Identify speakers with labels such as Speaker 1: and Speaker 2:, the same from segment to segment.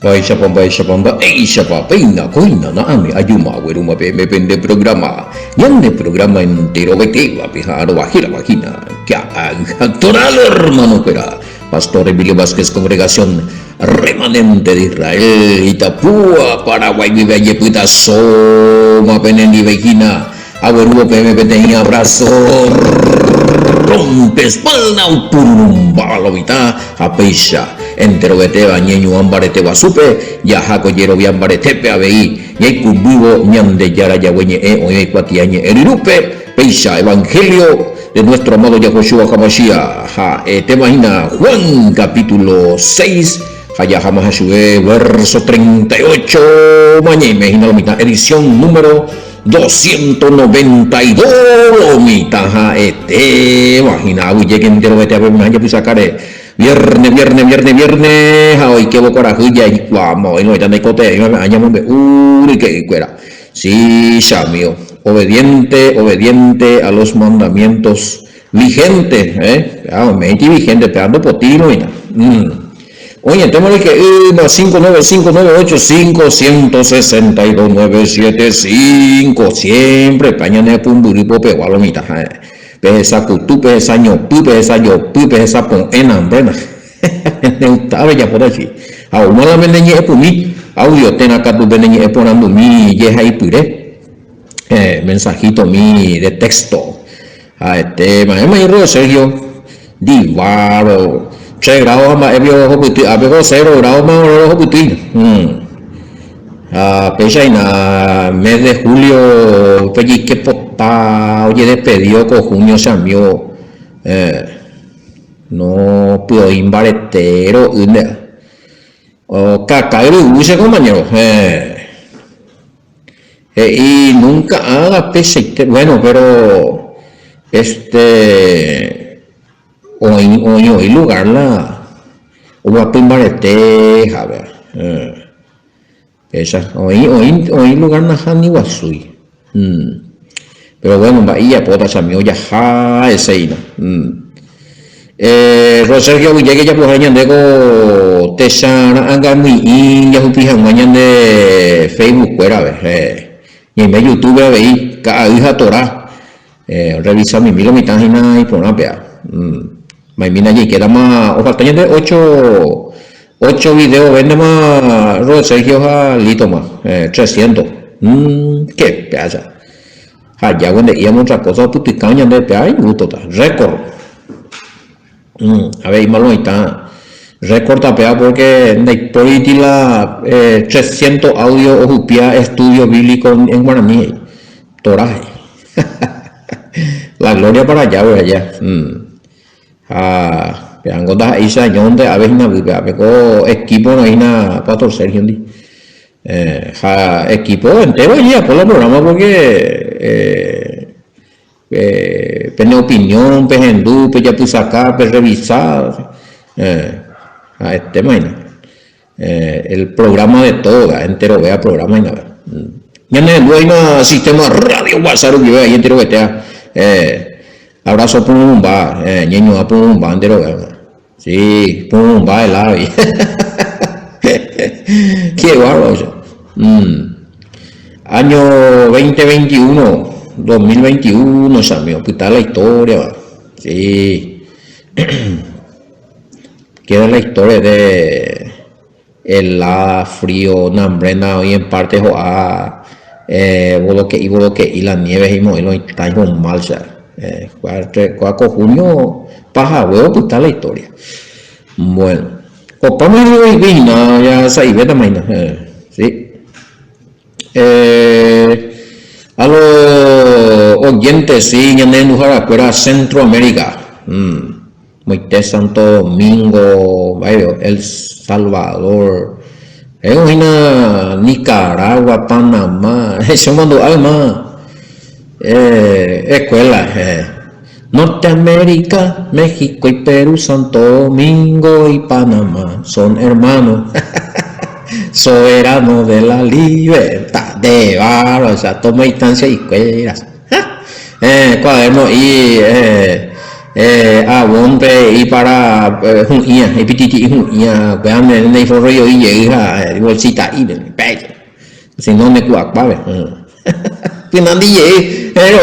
Speaker 1: Baisha pamba, Aisha papeina, coina, naami, ayuma, weruma, me pende programa. Yande programa entero, beteva, pijaro, bajira, vagina. Que actoral, hermano, pera. Pastor Emilio Vázquez, Congregación Remanente de Israel, Itapúa, Paraguay, vive allí, puta, soma, penendi, vegina. Abuelo, PMP tenía abrazo. Rompe espalda, un balo, mitad, apeisha. Entero vete bañeño ambarete basupe ya jaco yero biambarete pe abei y vivo ñande yara yagüeñe oye cuatiañe erirupe peisa evangelio de nuestro amado Yahoshua Hamashiach. Te imagina Juan capítulo 6 Haya Hamashue verso 38 mañana imagina la mitad edición número 292 mitad te imagina uye que entero vete a ver mañana pues sacaré Viernes, hoy que bocorajuya y vamos, y no ya no hay cote, añamos que fuera. Sí, Shamio, obediente a los mandamientos vigentes, mente vigente, pegando potino, mira. Oye, tenemos que 595985162 siempre, pañane pumburipo pegualomita, pesa cutu, pesa ñopu, pesa yopu, pesa pon enambrena. Neutabe ya por allí. Aún no la mendeñe epumi, audio tena catu mendeñe eponando mi yeja y pure. Mensajito mi de texto. A este, maestro Sergio, divaro. 3 grados más, ebio hoputi, abego 0 grados más, hoputi. Pecha na mes de julio, pechi que potá, oye, despedió con junio Shamio, no puedo imbaretero, o cacaero, use compañero, y nunca haga peche, bueno, pero, hoy lugar la, o va a imbarete, a ver, esa, hoy lugar na hani wasui. Pero bueno, bahía pota samio ya ja ese ina. Rosergio Villegas ya pues añan de tesana anga muy ya jupijan mañan de Facebook fuera ver. Y en YouTube veí cada hija Torah. Revisa mi milo mi página y por una pea. Maimina allí queda más o faltan de 8 videos, vende más Rosergio Jalito más, 300. Qué pedazo. Allá donde íbamos otra cosa, puticaña de pedazo, y gusto, récord. A ver, malo está. Récord tapea porque en la historia la 300 audio o jupia estudio bíblico en Guaraní. Toraje. La gloria para allá, güey, allá. Vean gotas isa ñonde a veces na pego equipo no hay na Pastor Sergio ndi equipo entero ya por el programa porque pene opinión pehendú pe ya puse acá pe revisar a este mañana el programa de todo entero vea programa y nada ya no hay una sistema radio WhatsApp que vea ahí entero vetea abrazo pumba ñeño a pumba entero sí, pumba el ave. Qué bárbaro. Año 2021, Samio, puta la historia. Sí. Queda la historia de el frío, nambrena hoy en parte boloque y la nieve y lo está mal, cuaco junio paja huevo, puta la historia. Bueno, copamos y vino, ya se ve también, sí. A los oyentes, sí, ya no nos fuera Centroamérica, Moisés, Santo Domingo, El Salvador, Nicaragua, Panamá, eso mandó alma, escuela, Norteamérica, México y Perú, Santo Domingo y Panamá son hermanos, soberanos de la libertad, de barro, o sea, toma instancia y cueras. Cuaderno y a bombe y para junía y pititi junía vean en el foro yo y llega bolsita y ven si no me cuac que nadie llegue pero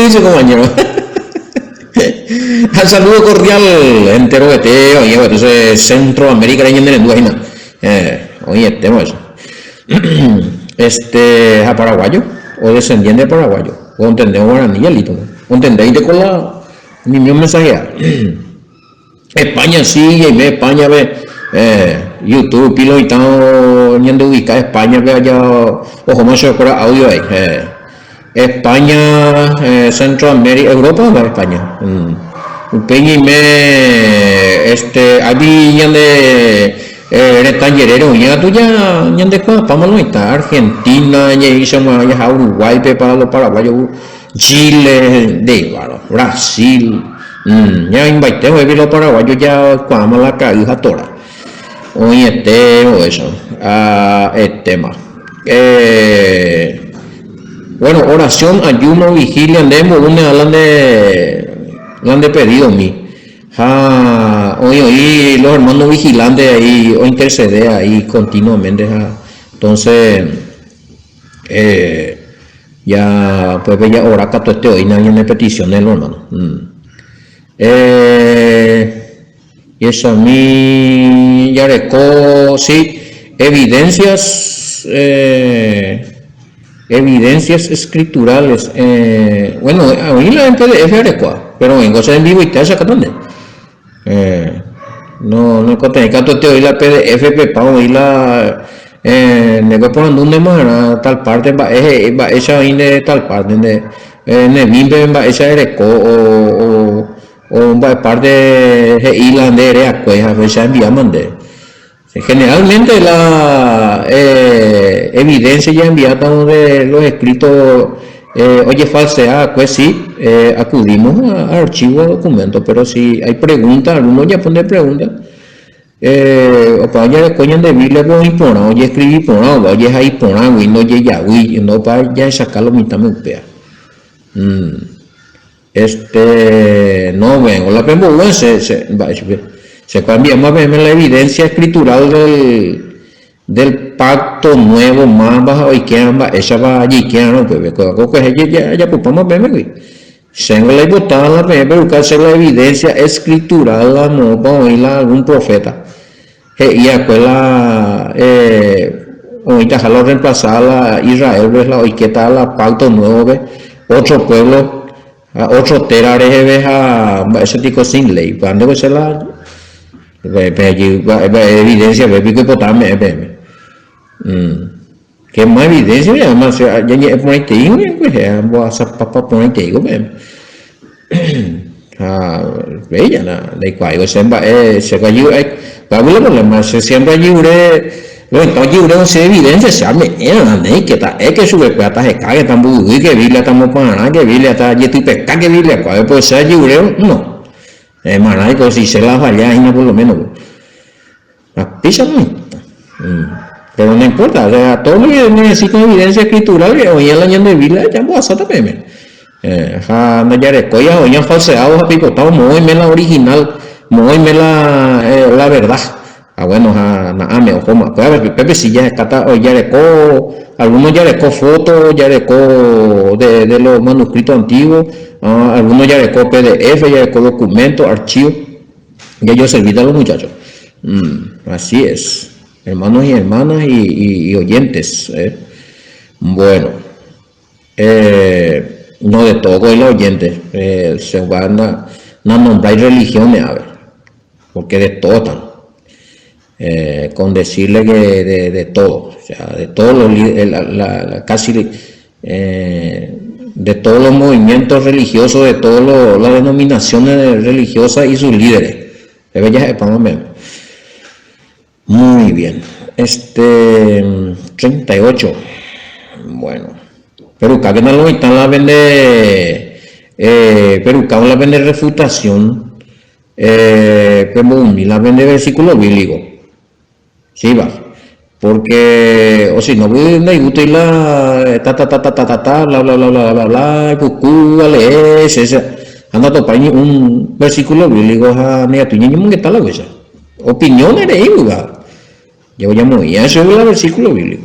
Speaker 1: ese compañero al saludo cordial entero de teo y entonces Centroamérica y en el Duena oye tema eso a paraguayo o descendiente de paraguayo o entendemos guaraní y alito entendéis de con la ni mi mensaje España sigue y España ve YouTube pilo y estamos yendo ubicar España ve allá ojo más por audio ahí España Centroamérica Europa o España peña y me ahí yande tallerero ya tú ya yande vamos a está Argentina ya hizo ya Uruguay para los paraguayos Chile, Brasil, ya invitamos a los paraguayos ya cuando la caída tora. Oye, o eso, el tema. Bueno, oración, ayuno, vigilia, andemos, hablan de pedido mí. Oye, los hermanos vigilantes ahí, o intercede ahí continuamente. Entonces, ya pues ya ahora que todo hoy nadie en petición del hermano y eso a mí ya recó sí evidencias escriturales bueno a mí la gente de F recó pero en cosas en vivo y te saca donde no contiene que todo hoy la PDF pepao y la después por donde más tal parte va esa de tal parte de bimbe va esa ereco o va parte de irlandés a cueja esa enviamos de generalmente la evidencia ya enviada de los escritos oye falseada pues sí acudimos a archivo de documentos pero si hay preguntas algunos ya ponen preguntas o para ya coño de Biblia con impona oye escribí pona oye ahí pona y no ya no para ya sacarlo mitad me upea no vengo la pembo se cambia más bien la evidencia escritural del pacto nuevo más bajo y que esa va allí que no pues ya pues vamos a ver se le botaban la pena buscarse la evidencia escritural la no para oírla algún profeta y después la ahorita jalo reemplazar a Israel ves la hoy que tal la pacto nuevo ves otro pueblo otro terares ves a ese tipo sin ley cuando ves la evidencia ves que botarme que más evidencia ya más ya por ahí te digo pues voy a hacer papá por ahí te digo bella de cual se va Pablo problema se siempre allí no se evidencia se llama que está es que sube plata se cae tan muy que Biblia estamos para que Biblia está allí tu pesca que Biblia cuál puede ser allí no hermano si se la falla y no por lo menos la pisa no pero no importa o sea todo lo que necesita evidencia escritural que hoy en el año de Biblia ya vamos a hacer también no ya recoya hoy han falseado a picotado muy me la original muy me la verdad bueno me o como Pepe si ya está ya recó algunos ya recó fotos ya recó de los manuscritos antiguos algunos ya recó PDF ya recó documentos archivos ya yo serví a los muchachos así es hermanos y hermanas y oyentes bueno no de todo el oyente se van a nombrar religiones a ver porque de todo están con decirle que de todo o sea de todos los casi de todos los movimientos religiosos de todas las denominaciones religiosas y sus líderes muy bien 38 bueno pero cada vez no están la vende pero cada la vende refutación la vende versículo bíblico sí va porque o si no me gusta ir la bla bla bla bla bla bla cucú esa anda topa un versículo bíblico a negativo ni que tal la cosa opiniones de ahí yo llamo y eso es el versículo bíblico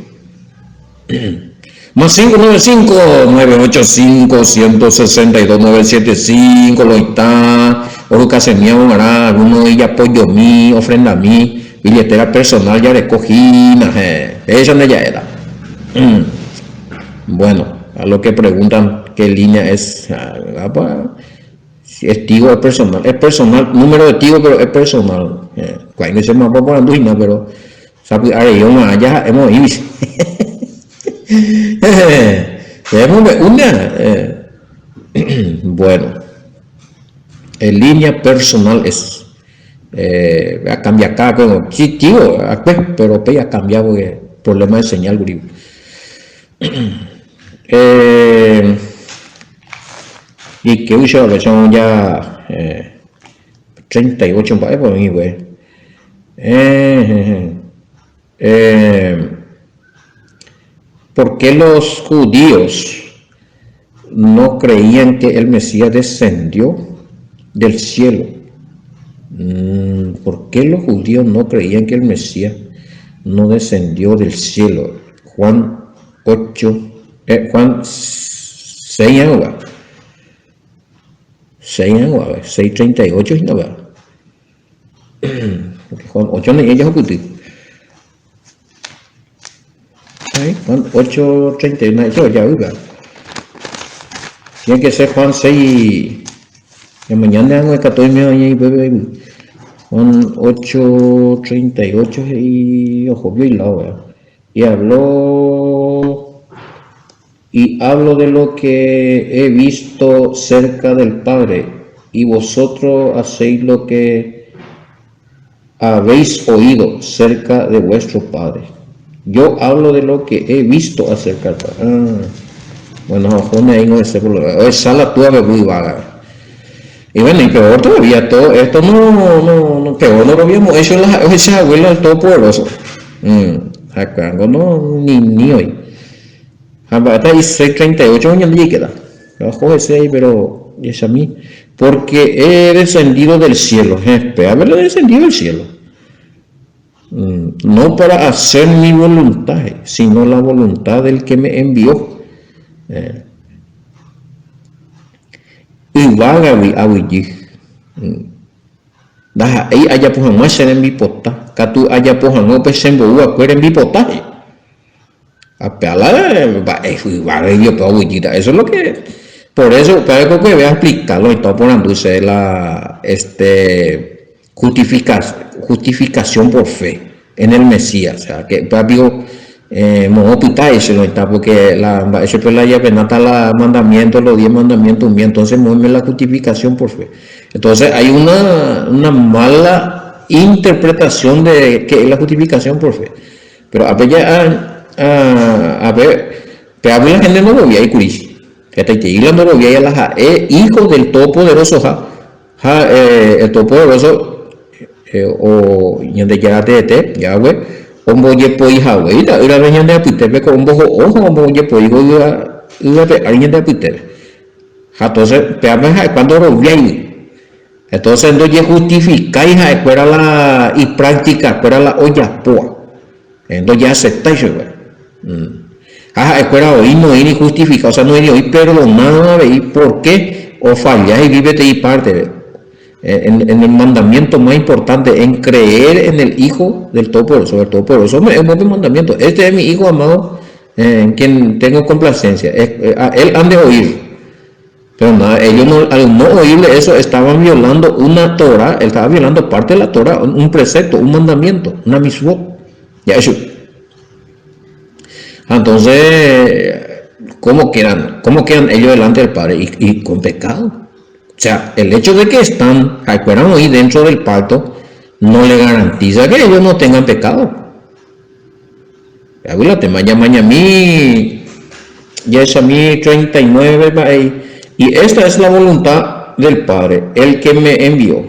Speaker 1: más 595-985-162-975 lo está o que se me hará alguno de apoyo mí ofrenda a mí billetera personal ya recogí esa no ya era bueno a lo que preguntan qué línea es si es tigo es personal número de tigo pero es personal cuando se me va por anduina pero sabe ahí ya hemos ido bueno en línea personal es a cambiar acá como sí tío pero ya cambiado porque problema de señal guri y que uso que son ya 38 para por mí güey ¿por qué los judíos no creían que el Mesías descendió del cielo? ¿Por qué los judíos no creían que el Mesías no descendió del cielo? Juan 6 agua 6:38 y no va Juan 8 no ella jugué Juan 8:31 eso ya uga tiene que ser Juan 6 que mañana hago el 14 y bebé Juan 8:38 y ojo vio y la y hablo de lo que he visto cerca del Padre y vosotros hacéis lo que habéis oído cerca de vuestro Padre. Yo hablo de lo que he visto acerca del Padre. Bueno, pone ahí no es sala tú a ver muy vaga. Y bueno, y peor todavía, todo esto no peor no lo habíamos hecho esa abuela del Todopoderoso. Acá no ni hoy. Hasta ahí 6:38 años le queda. Ojo ese ahí, pero es a mí. Porque he descendido del cielo. Haberlo descendido del cielo. No para hacer mi voluntad, sino la voluntad del que me envió. Y vaga a Wiji. Ahí haya pues más en mi pota. Catu haya pues no pues en boa acuerdo en mi potaje. Eso es lo que por eso para que voy a explicarlo y todo por anduce la justificación por fe en el Mesías, o sea que digo eso no está porque eso pues la llave nata la mandamiento los 10 mandamientos entonces mueve la justificación por fe. Entonces hay una mala interpretación de que es la justificación por fe, pero a ver, pero la gente no lo veía y curís. Que no lo veía la hijo del Todopoderoso, el Todopoderoso, o yende ya te Yahweh, hombo ye poi Yahweh, y la veña de apitebe con hombo ye poi alguien de apitebe. Entonces, pero cuando lo veía entonces entonces justificáis fuera la y práctica fuera la olla poa. Entonces ya aceptáis fuera hoy no hay ni justificado, o sea no hay ni hoy perdonado ¿por qué? O falláis y vívete y parte en el mandamiento más importante en creer en el Hijo del Todopoderoso. El Todopoderoso es un buen mandamiento. Este es mi Hijo amado en quien tengo complacencia. Él han de oír. Pero nada, ellos al no oírle eso estaban violando una Torah, él estaba violando parte de la Torah, un precepto, un mandamiento, una misvot. Ya eso. Entonces, ¿cómo quedan ellos delante del Padre? Y con pecado. O sea, el hecho de que están ahí dentro del pacto no le garantiza que ellos no tengan pecado. Ya es a mí 39 y esta es la voluntad del Padre, el que me envió,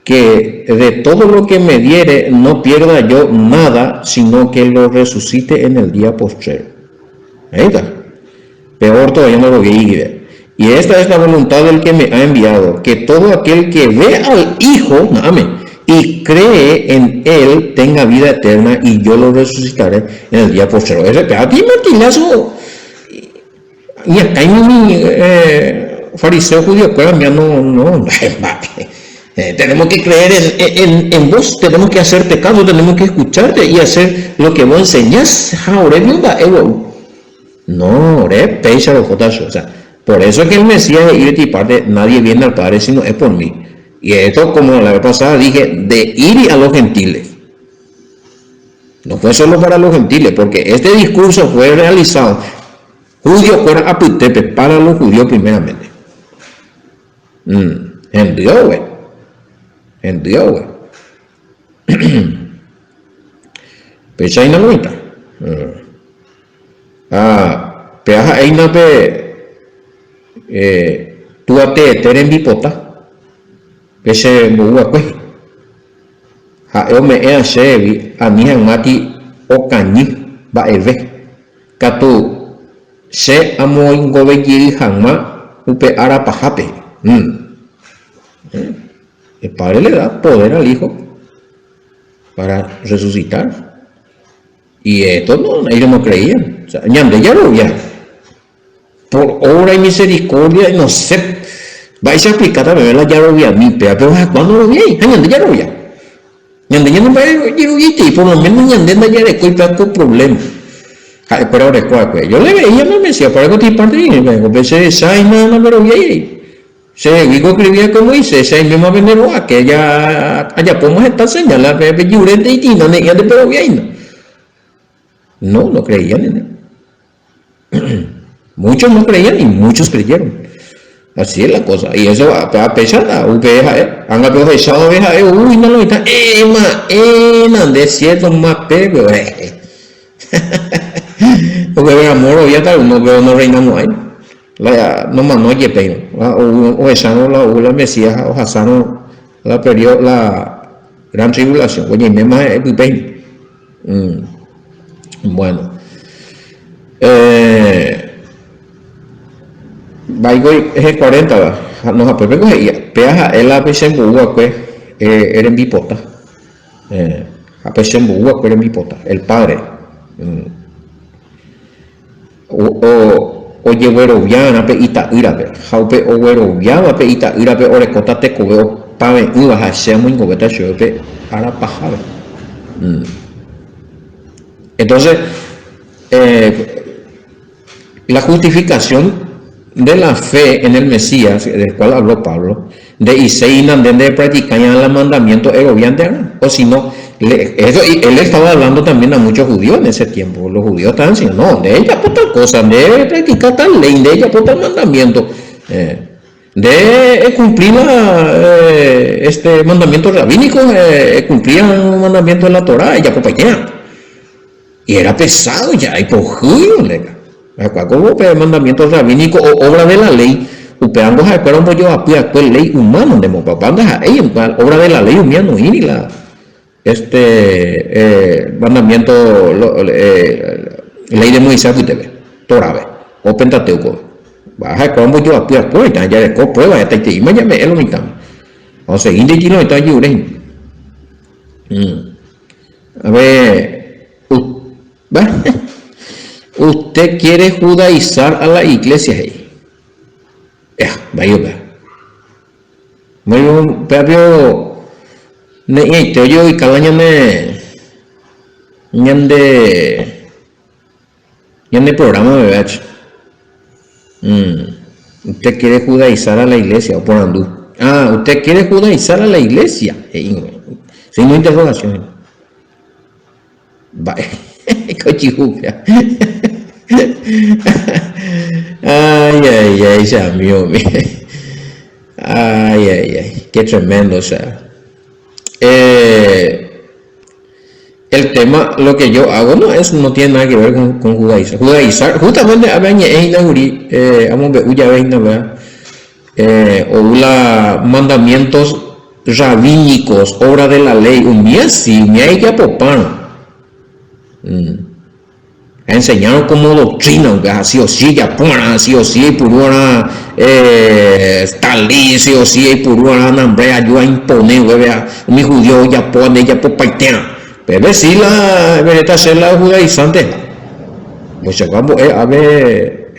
Speaker 1: que de todo lo que me diere no pierda yo nada, sino que lo resucite en el día postrero. Ahí está. Peor todavía no lo vi. Y esta es la voluntad del que me ha enviado, que todo aquel que ve al Hijo, amén, y cree en Él, tenga vida eterna, y yo lo resucitaré en el día postrero. Ese a ti martillazo. Y acá hay un fariseo judío, pero no, tenemos que creer en vos, tenemos que hacerte caso, tenemos que escucharte y hacer lo que vos enseñás. No, o sea, por eso es que el Mesías es ir y parte, nadie viene al Padre sino es por mí. Y esto, como la vez pasada dije, de ir a los gentiles. No fue solo para los gentiles, porque este discurso fue realizado judíos fuera a Putepe, para los judíos primeramente. En Dios, güey. En Dios, güey. Pecha y namuita. Peaja eina pe tuate teren bipota. Peche buwa kwe. Haeo me ea shevi anihan mati okañi ba eve. Katu se amo ingobe yiri hangma upe ara pajape. El Padre le da poder al Hijo para resucitar. Y esto no, ellos no creían. O sea, ñande ya lo ya. Por obra y misericordia, no sé. Vais a explicar también la ya lo vi a mí, pero ¿cuándo lo vi? Ñande ya lo ya. Ñande ya no va a ir, por lo menos ñande ya le cuenta con problemas. Pero recuerda, yo le veía, no me decía, para que te partí, me pensé, sai nada, pero vi. Se digo escribía como dice, se mismo venero a que ya allá podemos estar señalando, pero yurente y tina, ya de pero bien. No creían en él. Muchos no creían y muchos creyeron. Así es la cosa. Y eso a pesar de han aprovechado uy, no lo está, de cierto más pero porque el amor ya tal uno pero no reinamos ahí. No más no llepe o esano la Mesías o hasano la periodo la gran tribulación oye me más bueno vaigo es 40 nos aprovechamos ella peaja el apesembuwa pues eren bipota apesembuwa pues eren bipota el padre oye güero viana pe ita irape jaupe o güero viana pe ita irape orecota te cubeo pave uva hacemos ingobeta shope ara pajave. Entonces la justificación de la fe en el Mesías del cual habló Pablo de Iseinan de practicar el mandamiento eroviante o si no él estaba hablando también a muchos judíos en ese tiempo. Los judíos estaban diciendo, no, de ella por tal cosa, de practicar tal ley, de ella por tal mandamiento, de cumplir este mandamiento rabínico, cumplir un mandamiento de la Torah, ella por allá. Y era pesado ya, y por judío, acá como mandamiento rabínico o obra de la ley, upeando a esperar un yo a ley humana, de mopapando a ella, obra de la ley humana, y la mandamiento ley de Moisés que te ve Torah o Pentateuco baja como yo a pie puerta ya de prueba ya te y me llame el mitad o sea indi no está yure a ver usted quiere judaizar a la iglesia vaya muy un propio te oye y cada año ñande programa de VH. Usted quiere judaizar a la iglesia o por andú. Usted quiere judaizar a la iglesia. Sin interrogación. Vaya, cochijupia. Ay, ya mío. Ay, qué tremendo, o sea. El tema, lo que yo hago no tiene nada que ver con judaizar. Justamente o mandamientos rabínicos, obra de la ley, un día sí, me hay que apopar. enseñaron como doctrina, así o sí, ya pura, así o sí, pura, talí, sí o sí, pura, nambre, ayuda a imponer, vea, mi judío ya pone, ya por paitea. Pero sí, la verdad es la judaizante. Pues acabo, a ver,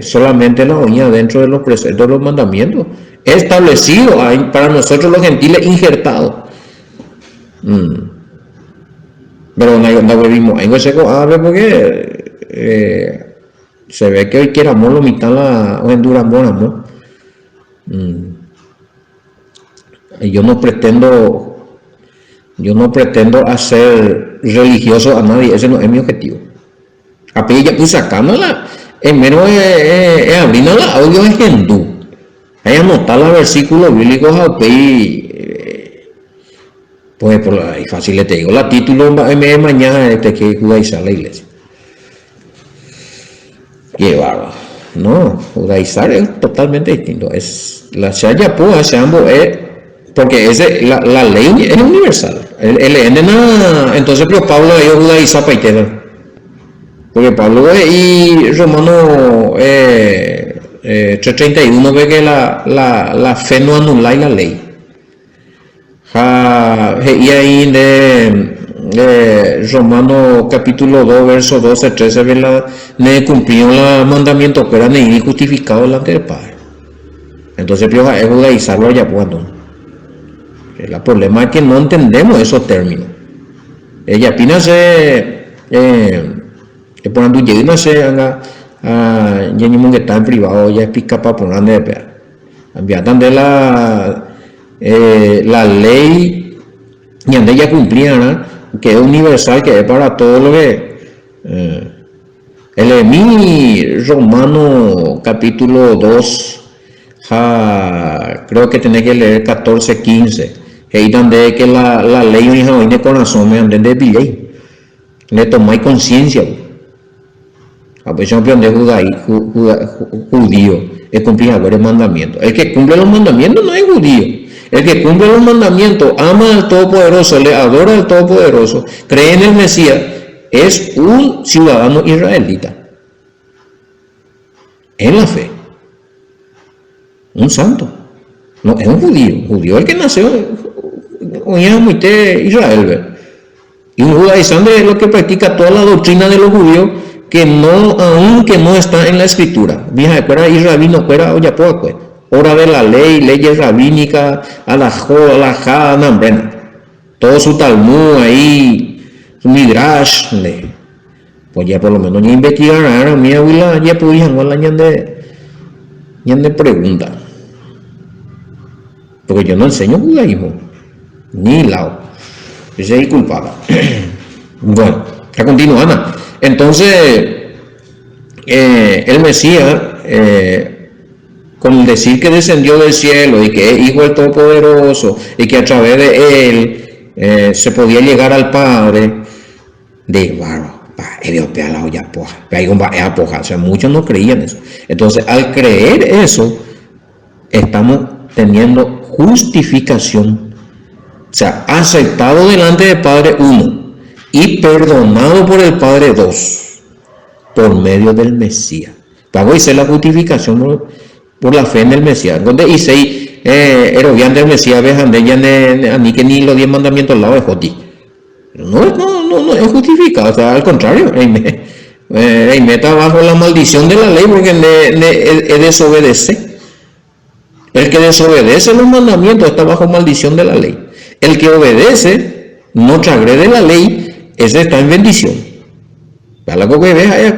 Speaker 1: solamente la oña dentro de los preceptos de los mandamientos, establecido para nosotros los gentiles injertados. Pero no volvimos en ese a ver porque se ve que hoy quieramos lo mitad la Honduras ¿no? Yo no pretendo hacer religioso a nadie, ese no es mi objetivo. Apenas ya pues sacándola, en menos abriendo la audio en hindú. Ahí anotar los versículos bíblicos a pues por ahí fácil te digo, la título mañana que judaizar la iglesia. Qué bárbaro. No, judaizar es totalmente distinto. Es la Shaya Pua, porque la ley es universal. Entonces, pero Pablo ellos judaizar paitera. Porque Pablo y Romano 3:31 ve que la fe no anula la ley. Y ahí de Romano capítulo 2 verso 12-13 ve cumplió el mandamiento que era ni justificado delante del Padre. Entonces es judaizarlo ya cuando el problema es que no entendemos esos términos. Ella apenas por ando llegando ya ni que está en privado ya explica para poner de pea enviatan de la ley y ande ya cumplían que es universal, que es para todo lo que el Romano capítulo 2 creo que tenés que leer 14-15 ahí donde que la ley hoy de corazón me anden de pillé le tomáis conciencia. A pesar de judío es cumplir el mandamiento. El que cumple los mandamientos no es judío. El que cumple los mandamientos ama al Todopoderoso, le adora al Todopoderoso, cree en el Mesías, es un ciudadano israelita. En la fe. Un santo. No, es un judío. Judío el que nació en Israel. ¿Ve? Y un judaizante es lo que practica toda la doctrina de los judíos que no, aunque no está en la escritura. Vieja, fuera y rabino, fuera oya poco, hora de la ley, leyes rabínicas, alajá, nambrena. Todo su Talmud ahí, su Midrash, pues ya por lo menos ya investigar, mi abuela ya podía la de pregunta. Porque yo no enseño judaísmo, ni lao. Yo soy culpable. Bueno, a continuar. Entonces, el Mesías, con decir que descendió del cielo y que es hijo del Todopoderoso y que a través de él se podía llegar al Padre, de barro, la olla poja, o sea, muchos no creían eso. Entonces, al creer eso, estamos teniendo justificación, o sea, aceptado delante del Padre uno y perdonado por el Padre 2 por medio del Mesías. Pago hice la justificación por la fe en el Mesías. Donde hice erobian del Mesías vejan de ella ni que ni los 10 mandamientos al lado de Joti. No es justificado, o sea, al contrario, me está bajo la maldición de la ley porque desobedece. El que desobedece los mandamientos está bajo maldición de la ley. El que obedece, no transgrede la ley, ese está en bendición. Para lo que veas,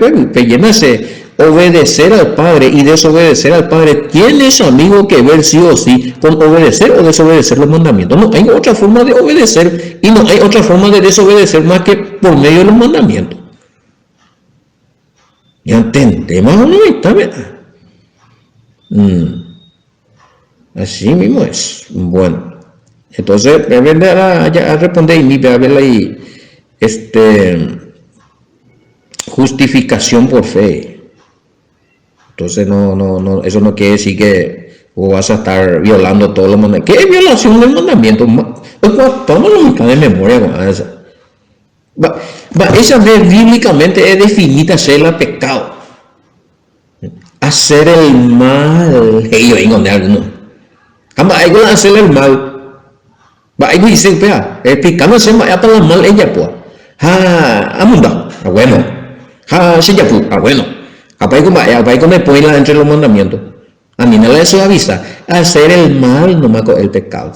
Speaker 1: obedecer al Padre y desobedecer al Padre, ¿tienes amigo que ver sí o sí con obedecer o desobedecer los mandamientos? No hay otra forma de obedecer y no hay otra forma de desobedecer más que por medio de los mandamientos. Ya entendemos, ¿no? Está bien. Así mismo es. Bueno, entonces, ya responder y a verla ahí, justificación por fe. Entonces no, eso no quiere decir que vos vas a estar violando todos los mandamientos. ¿Qué es violación del mandamiento? Pues tomamos la mitad de memoria con esa. Esa vez bíblicamente es definida ser el pecado. Hacer el mal. Yo vengo de alguno. Ama hay que hacer el mal. Va, hay que decir, pea. Explicando se va a para el mal ella, pues. Amunda. Bueno. Se ya fue. Bueno. Apa hay que me pone entre los mandamientos. A mí no le suaviza. Hacer el mal no me hago el pecado.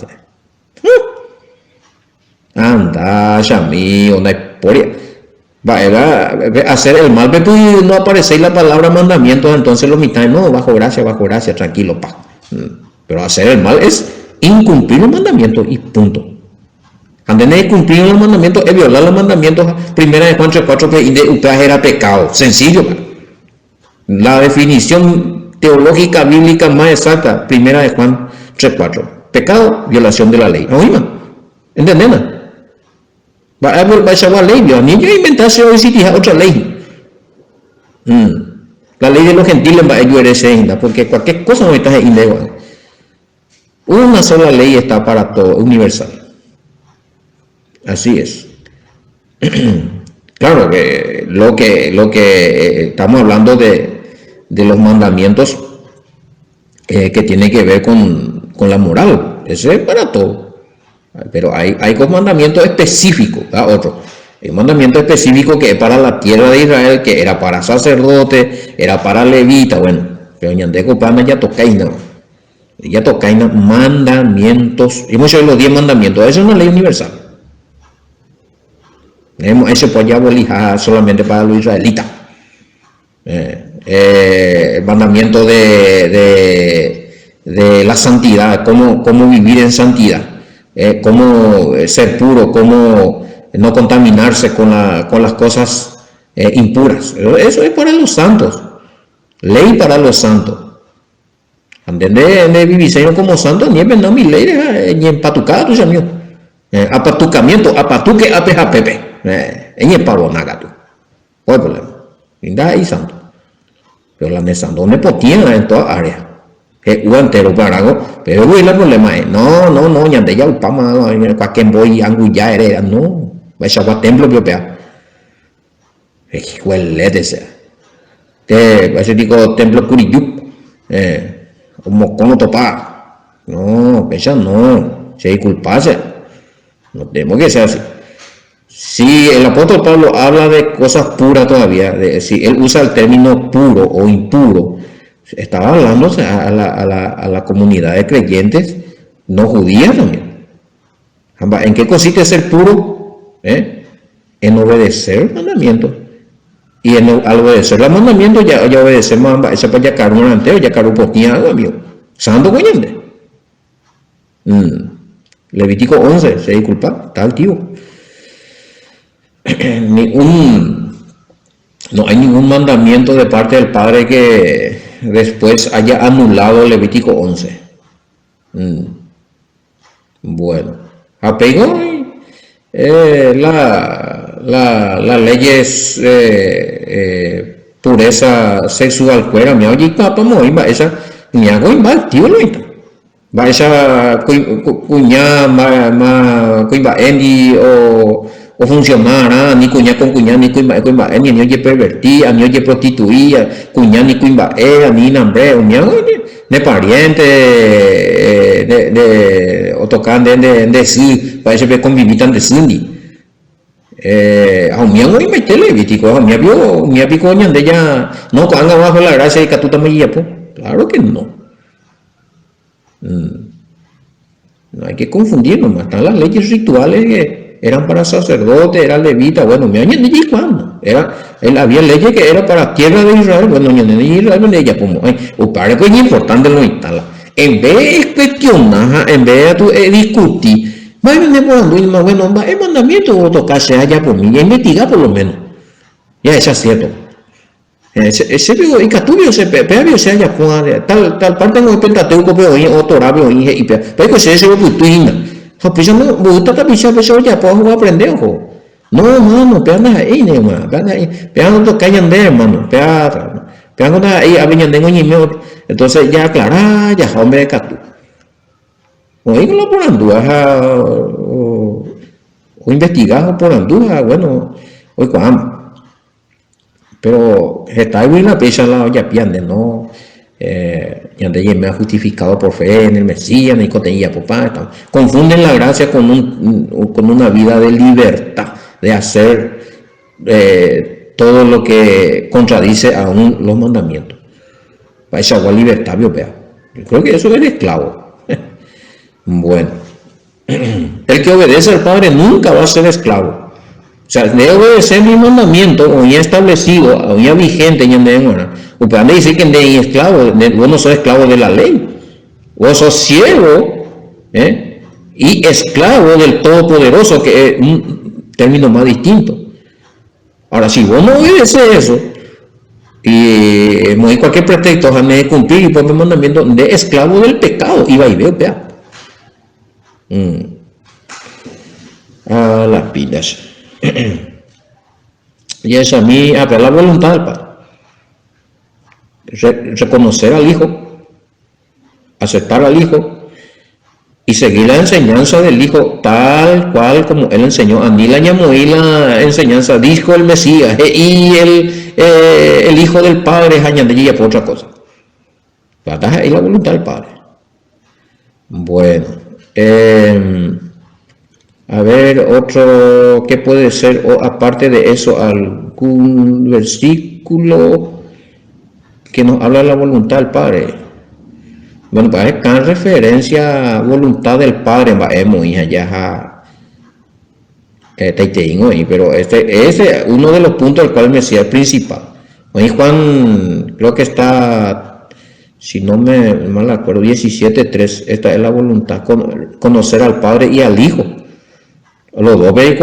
Speaker 1: Anda, ya mío, una historia. Va, hacer el mal, pues no aparece la palabra mandamientos, entonces lo mitad, no, bajo gracia, tranquilo, pa. Pero hacer el mal es incumplir los mandamientos y punto. Antes de cumplir los mandamientos es violar los mandamientos. Primera de Juan 3:4 que usted era pecado, sencillo. Pa. La definición teológica bíblica más exacta, primera de Juan 3:4. Pecado, violación de la ley. ¿Oíme? ¿Entendés? Va a la ley, ni yo inventarse hoy si tija otra ley. La ley de los gentiles va a ayudar porque cualquier cosa no está ilegal. Una sola ley está para todo, universal. Así es. Claro que lo que estamos hablando de los mandamientos que tiene que ver con la moral, ese es para todo. Pero hay mandamientos específicos, otro. Hay un mandamiento específico que es para la tierra de Israel, que era para sacerdote, era para levita, bueno, pero ñandeco pana ya tocaina. Ya tocaina mandamientos. Y muchos de los 10 mandamientos, eso es una ley universal. Eso puede abolir solamente para los israelitas. El mandamiento de la santidad, cómo vivir en santidad. Cómo ser puro, cómo no contaminarse con las cosas impuras. Eso es para los santos. Ley para los santos. ¿Entendés? De vivir como santo, ni en mi ley, ni en patucada, tu mío. Apatucamiento, apatuque, apejapepe. En el pavo nagato. ¿Cuál es el problema? Linda y santo. Pero la de santo no potiene en toda área. Entero para algo, pero el problema es no, ñande ya upama cualquier boy anguilla era no, vai a templo europea. Huelete sea. Ese digo templo curiyup, como topa. No, ella no, se disculpase. No tenemos que ser así. Si el apóstol Pablo habla de cosas puras todavía, si él usa el término puro o impuro, estaba hablando a la comunidad de creyentes no judías también. ¿En qué consiste ser puro? En obedecer el mandamiento. Y al obedecer el mandamiento ya obedecemos a esa para ya caro un anteo, ya caro potía algo, amigo. Santo coñente. Levítico 11, se disculpa, está altivo. No hay ningún mandamiento de parte del Padre que después haya anulado Levítico 11. Bueno, apego las leyes pureza sexual fuera me oye papá moimba esa me hago mal tío lo va esa cuña ma cuimba endi o funcionar ni cuña con cuña ni cuimba ni oye pervertí ni oye prostituía cuña ni cuimba ni nambre de pariente de o tocan de sí parece que convivitan de sí a un miango y me televítico a mi abigo de ya no cuando bajo la gracia de que tú también pues claro que no no hay que confundir nomás están las leyes rituales que eran para sacerdotes era levita bueno me oyen de cuando había leyes que era para tierra de Israel bueno de Israel de ella como o para que es importante lo instala en vez de cuestionar en vez de discutir va a venir por más bueno, el mandamiento o tocarse allá por mí, y investigar por lo menos. Ya eso es cierto. Ese veo y catubio se pega se haya tal parte no pentateuco pero o torabio y pero que se putuina. Pues yo me gusta también pero ya puedo aprender ojo. No, mano, pega ahí, hermano. Pega no toca de hermano. Pega ahí a venir de un entonces ya aclarar, ya hombre de catu. Oigo la porandua o investigado por anduja, bueno, hoy cuando. Pero está en la pecha la olla piande, no. Yande me ha justificado por fe en el Mesías, ni cotenilla, papá. Confunden la gracia con una vida de libertad, de hacer todo lo que contradice aún los mandamientos. Para esa agua libertad, yo vea. Yo creo que eso es el esclavo. Bueno, el que obedece al Padre nunca va a ser esclavo. O sea, de obedecer mi mandamiento, o ya establecido, o ya vigente, ya de ahora. O para decir que de esclavo, vos no sos esclavo de la ley. Vos sos siervo, y esclavo del Todopoderoso, que es un término más distinto. Ahora, si vos no obedeces eso, y no hay cualquier pretexto a cumplir y poner mandamiento de esclavo del pecado, y va y veo, vea. A las pilas. Y es a mí, a la voluntad del Padre. Reconocer al Hijo, aceptar al Hijo y seguir la enseñanza del Hijo tal cual como Él enseñó. A mí la llamó y la enseñanza, dijo el Mesías, y el Hijo del Padre es añadida por otra cosa. Y la voluntad del Padre. Bueno, a ver, otro, ¿qué puede ser? O aparte de eso, algún versículo que nos habla de la voluntad del Padre. Bueno, pues acá en referencia a voluntad del Padre, muy allá, pero ese es uno de los puntos del cual me decía el principal. Hoy Juan, creo que está, si no me mal acuerdo, 17:3, esta es la voluntad, conocer al Padre y al Hijo. Los dos hay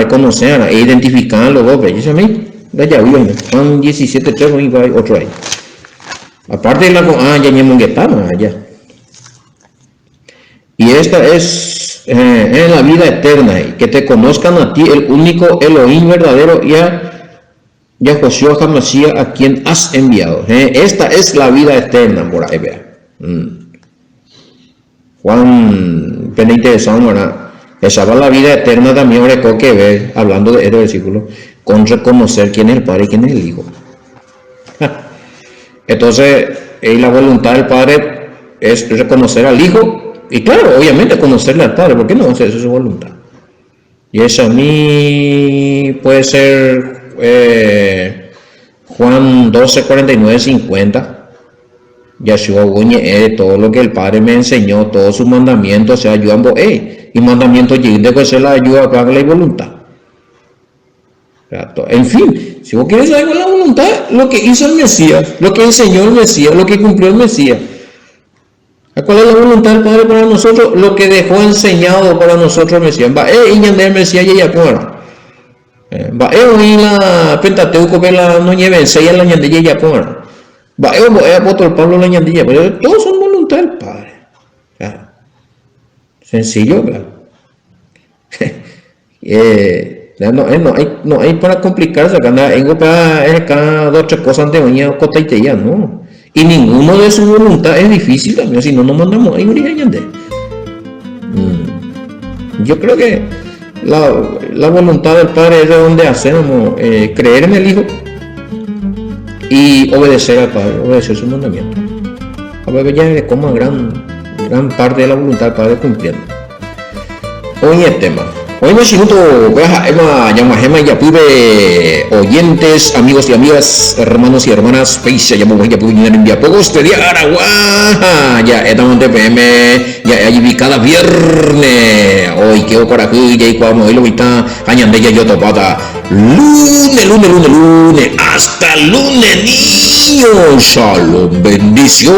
Speaker 1: conocer, hay identificar los dos, ¿veis a mí? Ya vi, Juan 17:3, hay otro ahí. Aparte de la ya ñemonguetana allá. Y esta es en la vida eterna, que te conozcan a ti, el único Elohim verdadero, y a Josué Hamashiach, a quien has enviado. Esta es la vida eterna, por ahí vea. Juan, pena interesante, ¿verdad? Esa va la vida eterna también, ahora que ver, hablando de este versículo, con reconocer quién es el Padre y quién es el Hijo. Entonces, la voluntad del Padre es reconocer al Hijo, y claro, obviamente conocerle al Padre, ¿por qué no? Esa es su voluntad. Y eso a mí puede ser Juan 12:49-50. Yahshua Buñe, todo lo que el Padre me enseñó, todos sus mandamientos, se ayudan, y mandamientos de que se la ayuda para la voluntad. En fin, si vos quieres saber la voluntad, lo que hizo el Mesías, lo que enseñó el Mesías, lo que cumplió el Mesías. ¿Cuál es la voluntad del Padre para nosotros? Lo que dejó enseñado para nosotros el Mesías. Y el Mesías ya fuera. Y la Pentateuco que la no lleve enseña la ñandilla ya fuera. Apóstol Pablo la ñandilla, pero todos son voluntad del Padre. Sencillo, ¿verdad? No hay para complicarse acá, cada dos o tres cosas de uña cotaiteya, no. Y ninguno de su voluntad es difícil también, si no nos mandamos ahí yo creo que la voluntad del Padre es de donde hacemos creer en el Hijo y obedecer al Padre, obedecer su mandamiento. A ver, ya es como gran parte de la voluntad del Padre cumpliendo. Hoy el tema. Hoy me siento, Yamahema Yapuve, oyentes, amigos y amigas, hermanos y hermanas, Peisa, Yamuwe Yapuve, India, Pogos, de Aragua, ya estamos en TPM, ya allí cada viernes, hoy que para aquí, ya y cuando hoy lo está, añade ya yo topata, lunes, hasta lunes, niños, shalom, bendiciones.